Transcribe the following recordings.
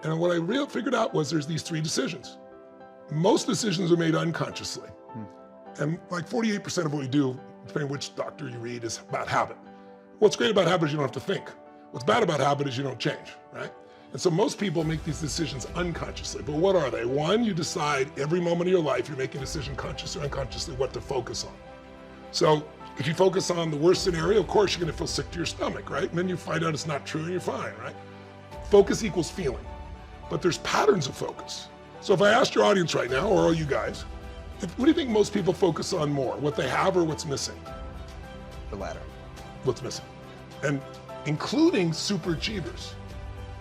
And what I figured out was there's these 3 decisions. Most decisions are made unconsciously. And like 48% of what we do, depending on which doctor you read, is about habit. What's great about habit is you don't have to think. What's bad about habit is you don't change, right? And so most people make these decisions unconsciously. But what are they? 1, you decide every moment of your life, you're making a decision consciously or unconsciously what to focus on. So if you focus on the worst scenario, of course, you're gonna feel sick to your stomach, right? And then you find out it's not true and you're fine, right? Focus equals feeling. But there's patterns of focus. So if I asked your audience right now, or all you guys, what do you think most people focus on more? What they have or what's missing? The latter. What's missing? And including super achievers.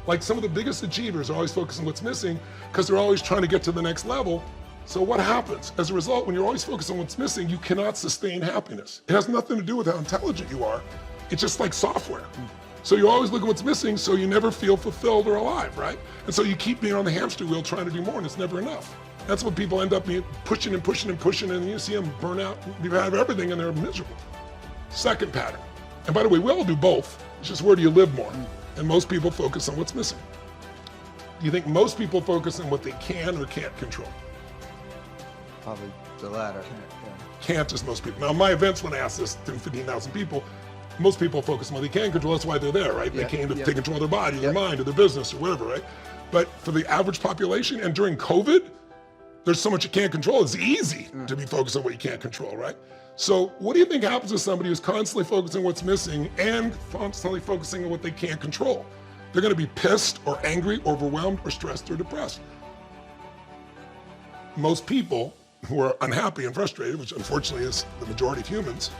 Like some of the biggest achievers are always focusing on what's missing because they're always trying to get to the next level. So what happens? As a result, when you're always focused on what's missing, you cannot sustain happiness. It has nothing to do with how intelligent you are. It's just like software. So you always look at what's missing so you never feel fulfilled or alive, right? And so you keep being on the hamster wheel trying to do more and it's never enough. That's what people end up pushing and pushing and pushing and you see them burn out, you have everything and they're miserable. Second pattern. And by the way, we all do both. It's just where do you live more? And most people focus on what's missing. Do you think most people focus on what they can or can't control? Probably the latter. Can't is most people. Now, in my events, when I ask this to 15,000 people, most people focus on what they can control. That's why they're there, right? They came to take control of their body, their mind, or their business, or whatever, right? But for the average population, and during COVID, there's so much you can't control. It's easy to be focused on what you can't control, right? So what do you think happens to somebody who's constantly focusing on what's missing and constantly focusing on what they can't control? They're gonna be pissed or angry, overwhelmed, or stressed or depressed. Most people who are unhappy and frustrated, which unfortunately is the majority of humans,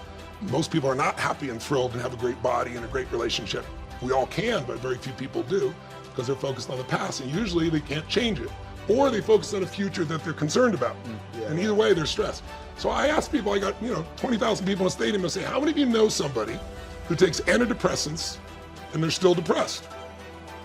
most people are not happy and thrilled and have a great body and a great relationship. We all can, but very few people do because they're focused on the past and usually they can't change it. Or they focus on a future that they're concerned about. And either way, they're stressed. So I ask people, I got 20,000 people in a stadium, and I say, how many of you know somebody who takes antidepressants and they're still depressed?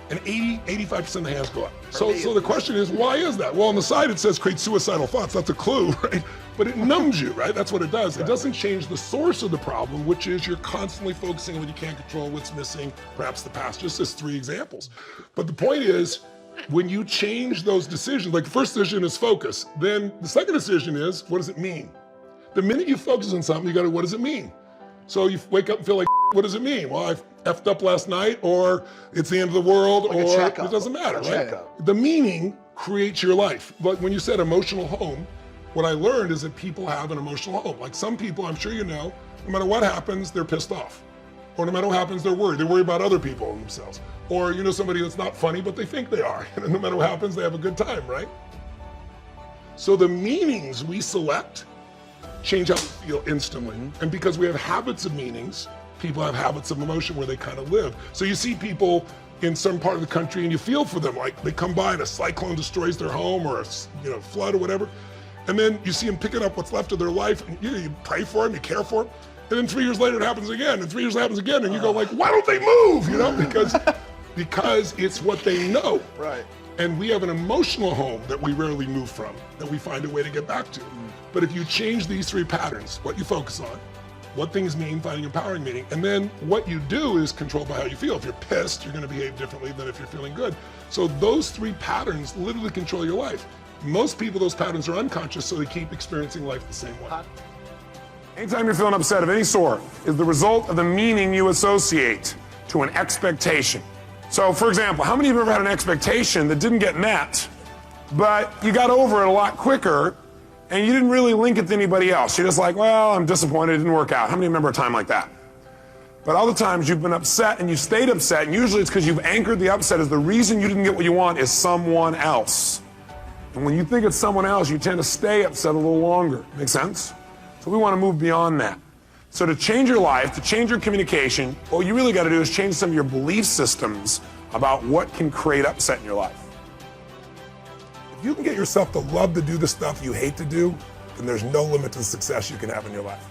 And 85% of the hands go up. So the question is, why is that? Well, on the side it says create suicidal thoughts. That's a clue, right? But it numbs you, right? That's what it does. It doesn't change the source of the problem, which is you're constantly focusing on what you can't control, what's missing, perhaps the past, just as 3 examples. But the point is, when you change those decisions, like the first decision is focus, then the second decision is, what does it mean? The minute you focus on something, you gotta, what does it mean? So you wake up and feel like, what does it mean? Well, I effed up last night, or it's the end of the world, like or it doesn't matter, right? The meaning creates your life. But when you said emotional home, what I learned is that people have an emotional home. Like some people, I'm sure you know, no matter what happens, they're pissed off. Or no matter what happens, they're worried. They worry about other people and themselves. Or you know somebody that's not funny, but they think they are. And no matter what happens, they have a good time, right? So the meanings we select change how we feel instantly. And because we have habits of meanings, people have habits of emotion where they kind of live. So you see people in some part of the country and you feel for them, like they come by and a cyclone destroys their home or a flood or whatever. And then you see them picking up what's left of their life and you pray for them, you care for them. And then 3 years later it happens again, and 3 years it happens again, and you go like, why don't they move? You know, because it's what they know. Right. And we have an emotional home that we rarely move from, that we find a way to get back to. But if you change these 3 patterns, what you focus on, what things mean, finding empowering meaning, and then what you do is controlled by how you feel. If you're pissed, you're gonna behave differently than if you're feeling good. So those 3 patterns literally control your life. Most people, those patterns are unconscious, so they keep experiencing life the same way. Anytime you're feeling upset of any sort is the result of the meaning you associate to an expectation. So for example, how many of you have ever had an expectation that didn't get met, but you got over it a lot quicker and you didn't really link it to anybody else? You're just like, well, I'm disappointed, it didn't work out. How many remember a time like that? But other times you've been upset and you stayed upset, and usually it's because you've anchored the upset as the reason you didn't get what you want is someone else. And when you think it's someone else, you tend to stay upset a little longer. Make sense? So we want to move beyond that. So to change your life, to change your communication, what you really got to do is change some of your belief systems about what can create upset in your life. If you can get yourself to love to do the stuff you hate to do, then there's no limit to the success you can have in your life.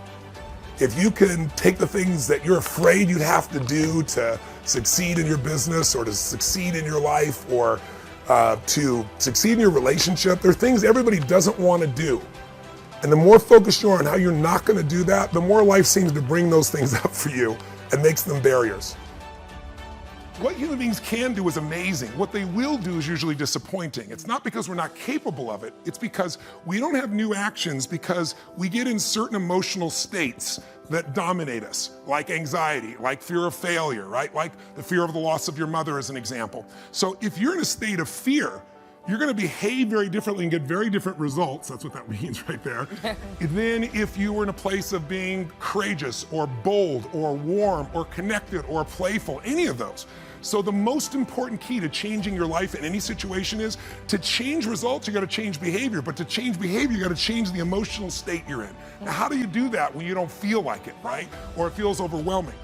If you can take the things that you're afraid you'd have to do to succeed in your business or to succeed in your life or to succeed in your relationship, there are things everybody doesn't want to do. And the more focused you are on how you're not going to do that, the more life seems to bring those things up for you and makes them barriers. What human beings can do is amazing. What they will do is usually disappointing. It's not because we're not capable of it. It's because we don't have new actions because we get in certain emotional states that dominate us, like anxiety, like fear of failure, right? Like the fear of the loss of your mother as an example. So if you're in a state of fear, you're gonna behave very differently and get very different results. That's what that means right there. Then if you were in a place of being courageous or bold or warm or connected or playful, any of those. So the most important key to changing your life in any situation is to change results, you gotta change behavior, but to change behavior, you gotta change the emotional state you're in. Now, how do you do that when you don't feel like it, right? Or it feels overwhelming?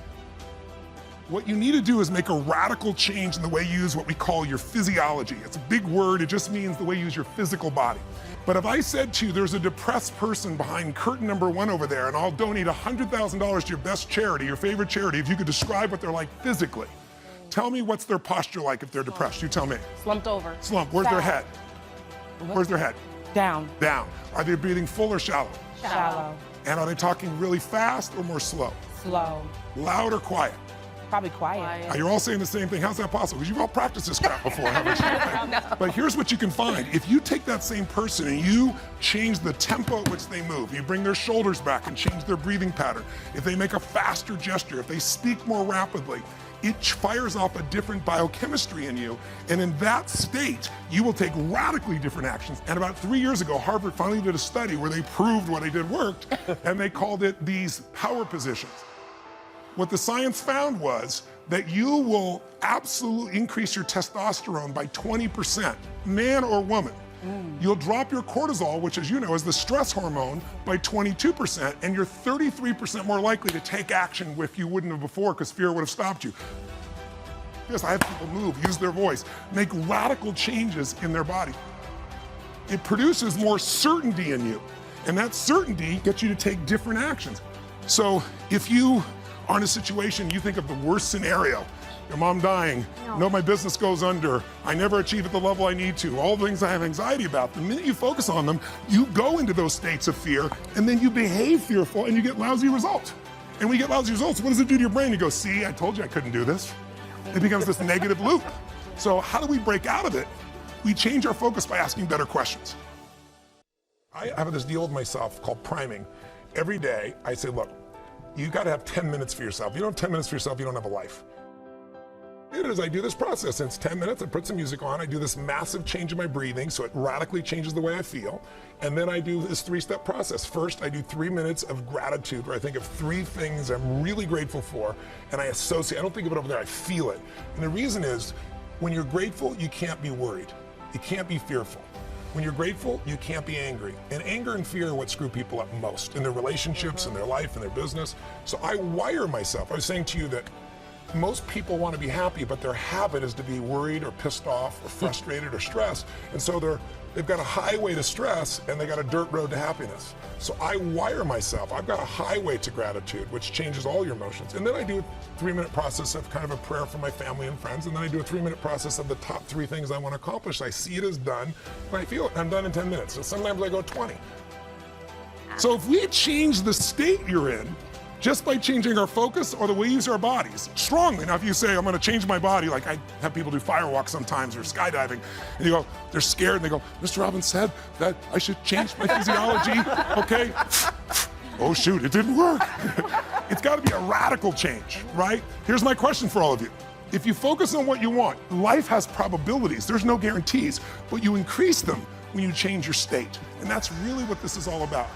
What you need to do is make a radical change in the way you use what we call your physiology. It's a big word, it just means the way you use your physical body. But if I said to you, there's a depressed person behind curtain number 1 over there, and I'll donate $100,000 to your best charity, your favorite charity, if you could describe what they're like physically. Tell me what's their posture like if they're depressed, you tell me. Slumped over. Slump, where's their head? Where's their head? Down. Down. Are they breathing full or shallow? Shallow. And are they talking really fast or more slow? Slow. Loud or quiet? Probably quiet. You're all saying the same thing. How's that possible? Because you've all practiced this crap before, haven't you? No. But here's what you can find. If you take that same person and you change the tempo at which they move, you bring their shoulders back and change their breathing pattern, if they make a faster gesture, if they speak more rapidly, it fires off a different biochemistry in you. And in that state, you will take radically different actions. And about 3 years ago, Harvard finally did a study where they proved what I did worked, and they called it these power positions. What the science found was that you will absolutely increase your testosterone by 20%, man or woman. You'll drop your cortisol, which as you know is the stress hormone, by 22%, and you're 33% more likely to take action if you wouldn't have before because fear would have stopped you. Yes, I have people move, use their voice, make radical changes in their body. It produces more certainty in you, and that certainty gets you to take different actions. So if you are in a situation, you think of the worst scenario, your mom dying, no, my business goes under, I never achieve at the level I need to, all the things I have anxiety about, the minute you focus on them, you go into those states of fear, and then you behave fearful, and you get lousy results. And when you get lousy results, what does it do to your brain? You go, see, I told you I couldn't do this. It becomes this negative loop. So how do we break out of it? We change our focus by asking better questions. I have this deal with myself called priming. Every day, I say, look, you gotta have 10 minutes for yourself. If you don't have 10 minutes for yourself, you don't have a life. It is, I do this process, and it's 10 minutes, I put some music on, I do this massive change in my breathing, so it radically changes the way I feel, and then I do this 3-step process. First, I do 3 minutes of gratitude, where I think of 3 things I'm really grateful for, and I associate, I don't think of it over there, I feel it. And the reason is, when you're grateful, you can't be worried. You can't be fearful. When you're grateful, you can't be angry. And anger and fear are what screw people up most in their relationships, in their life, in their business. So I wire myself. I was saying to you that most people want to be happy, but their habit is to be worried or pissed off or frustrated or stressed. And so they've got a highway to stress and they got a dirt road to happiness. So I wire myself. I've got a highway to gratitude, which changes all your emotions. And then I do a 3-minute process of kind of a prayer for my family and friends. And then I do a 3-minute process of the top 3 things I want to accomplish. I see it as done, and I feel it. I'm done in 10 minutes. So sometimes I go 20. So if we change the state you're in, just by changing our focus or the way we use our bodies strongly. Now, if you say, I'm gonna change my body, like I have people do firewalks sometimes or skydiving, and you go, they're scared, and they go, Mr. Robbins said that I should change my physiology, okay? Oh shoot, it didn't work. It's gotta be a radical change, right? Here's my question for all of you. If you focus on what you want, life has probabilities, there's no guarantees, but you increase them when you change your state. And that's really what this is all about.